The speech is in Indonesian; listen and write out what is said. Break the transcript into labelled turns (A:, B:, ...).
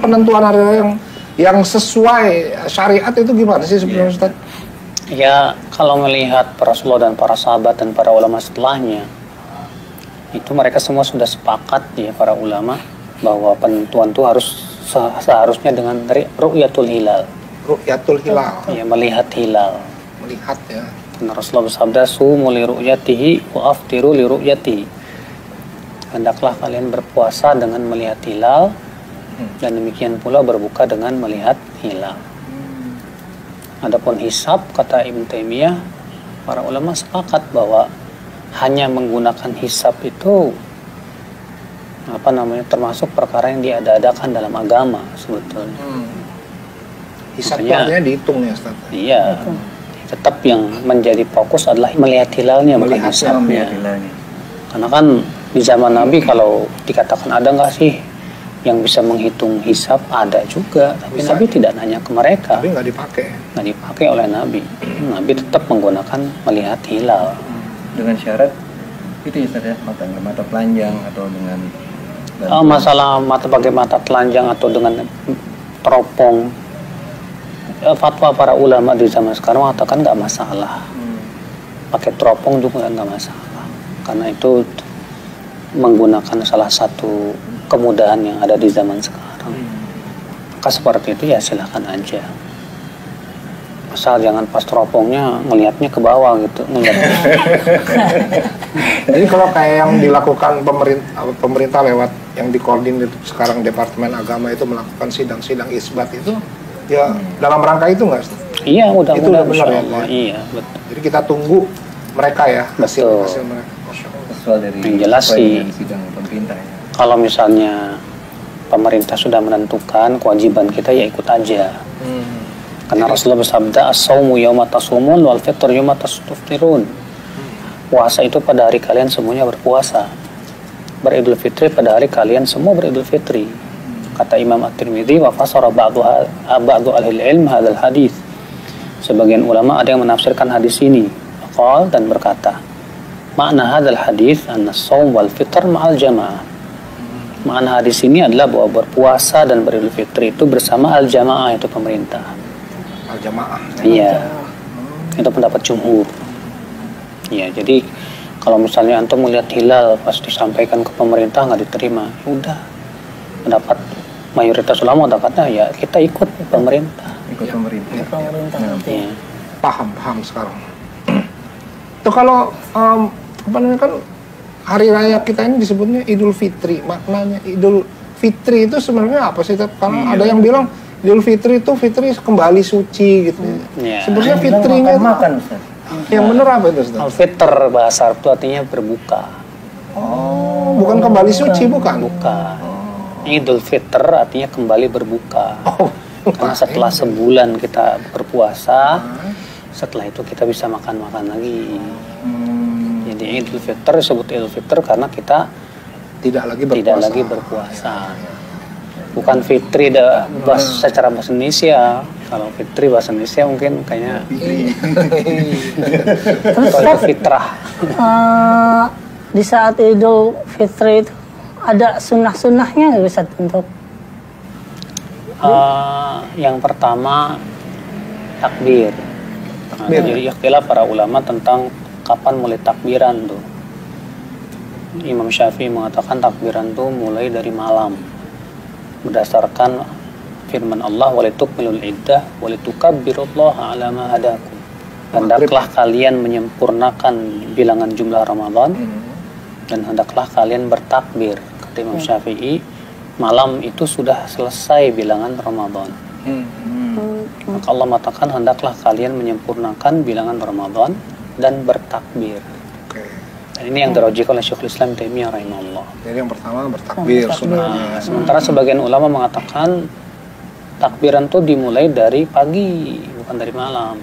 A: penentuan hari raya yang sesuai syariat itu gimana sih sebenarnya Ustaz?
B: Ya, kalau melihat para Rasulullah dan para sahabat dan para ulama setelahnya, itu mereka semua sudah sepakat ya para ulama bahwa penentuan itu harus seharusnya dengan ru'yatul hilal.
A: Ru'yatul hilal.
B: Ya, melihat hilal.
A: Melihat ya.
B: Karena Rasulullah bersabda, "Sumu li ru'yatihi wa aftiru li ru'yatihi." Hendaklah kalian berpuasa dengan melihat hilal dan demikian pula berbuka dengan melihat hilal. Adapun hisab, kata Ibnu Taimiyah, para ulama sepakat bahwa hanya menggunakan hisab itu termasuk perkara yang diada-adakan dalam agama sebetulnya.
A: Hisab artinya dihitung ya Ustaz.
B: Iya. Tetap yang menjadi fokus adalah melihat hilalnya, bukan hisabnya. Karena kan di zaman Nabi kalau dikatakan ada nggak sih yang bisa menghitung hisab, ada juga, tapi bisa. Nabi tidak nanya ke mereka.
A: Tapi nggak dipakai
B: oleh Nabi. Nabi tetap menggunakan melihat hilal.
C: Dengan syarat itu ya mata telanjang atau dengan
B: masalah pakai mata telanjang atau dengan teropong, fatwa para ulama di zaman sekarang mengatakan nggak masalah. Pakai teropong juga nggak masalah, karena itu menggunakan salah satu kemudahan yang ada di zaman sekarang. Maka seperti itu ya silahkan aja, asal jangan pas teropongnya ngelihatnya ke bawah gitu.
A: Jadi kalau kayak yang dilakukan pemerintah lewat yang dikoordinir sekarang Departemen Agama itu melakukan sidang-sidang isbat itu ya dalam rangka itu nggak?
B: Iya,
A: itu udah benar ya.
B: Iya, betul.
A: Jadi kita tunggu mereka ya hasil mereka.
B: Yang jelas sih
C: sidang pemerintah ya.
B: Kalau misalnya pemerintah sudah menentukan kewajiban kita ya ikut aja. Karena Rasulullah bersabda, "As-saumu yauma tasumun wal fitr yauma tuftirun." Puasa itu pada hari kalian semuanya berpuasa. Beridul fitri pada hari kalian semua beridul fitri. Kata Imam At-Tirmidzi, wa fasara ba'du ahli ilm hadzal hadis. Sebagian ulama ada yang menafsirkan hadis ini. Qal dan berkata, makna hadzal hadis anna shaum wal fitr ma'al jamaah. Makna hadis ini adalah bahwa berpuasa dan beridul fitri itu bersama al-jamaah, itu pemerintah.
A: Al-jamaah.
B: Iya. Itu pendapat jumhur. Ya, jadi kalau misalnya antum melihat hilal pas disampaikan ke pemerintah nggak diterima, udah. Pendapat mayoritas ulama dapatnya ya kita ikut pemerintah.
C: Ikut pemerintah.
B: Ya.
A: Paham sekarang. Itu kalau kan hari raya kita ini disebutnya Idul Fitri. Maknanya Idul Fitri itu sebenarnya apa sih? Karena ada yang bilang Idul Fitri itu fitri kembali suci gitu. Sebenarnya fitrinya
C: makan Ustaz.
A: Yang benar apa itu Ustaz?
B: Al-Fitr bahasa Arab itu artinya berbuka.
A: Oh, bukan kembali suci, bukan?
B: Bukan. Idul Fitr artinya kembali berbuka. Karena setelah sebulan kita berpuasa, setelah itu kita bisa makan-makan lagi. Jadi Idul Fitr disebut Idul Fitr karena kita
A: tidak lagi berpuasa.
B: Bukan fitri secara bahasa Indonesia. Kalau fitri bahasa Indonesia mungkin kayaknya
D: terus
B: fitrah.
D: Di saat Idul Fitri itu ada sunnah-sunnahnya nggak bisa untuk?
B: Yang pertama takbir. Jadi ikhtilaf para ulama tentang kapan mulai takbiran tuh. Imam Syafi'i mengatakan takbiran tuh mulai dari malam. Berdasarkan firman Allah, walitukmilul iddah walitukabbirullaha ala ma hadakum. Hendaklah kalian menyempurnakan bilangan jumlah Ramadan dan hendaklah kalian bertakbir. Kata Imam Syafi'i, malam itu sudah selesai bilangan Ramadan. Maka Allah mengatakan hendaklah kalian menyempurnakan bilangan Ramadan dan bertakbir. Dan ini yang dirajih oleh Syekhul Islam Taimiyah rahimahullah.
A: Jadi yang pertama bertakbir sunnahnya.
B: Sementara sebagian ulama mengatakan takbiran itu dimulai dari pagi, bukan dari malam.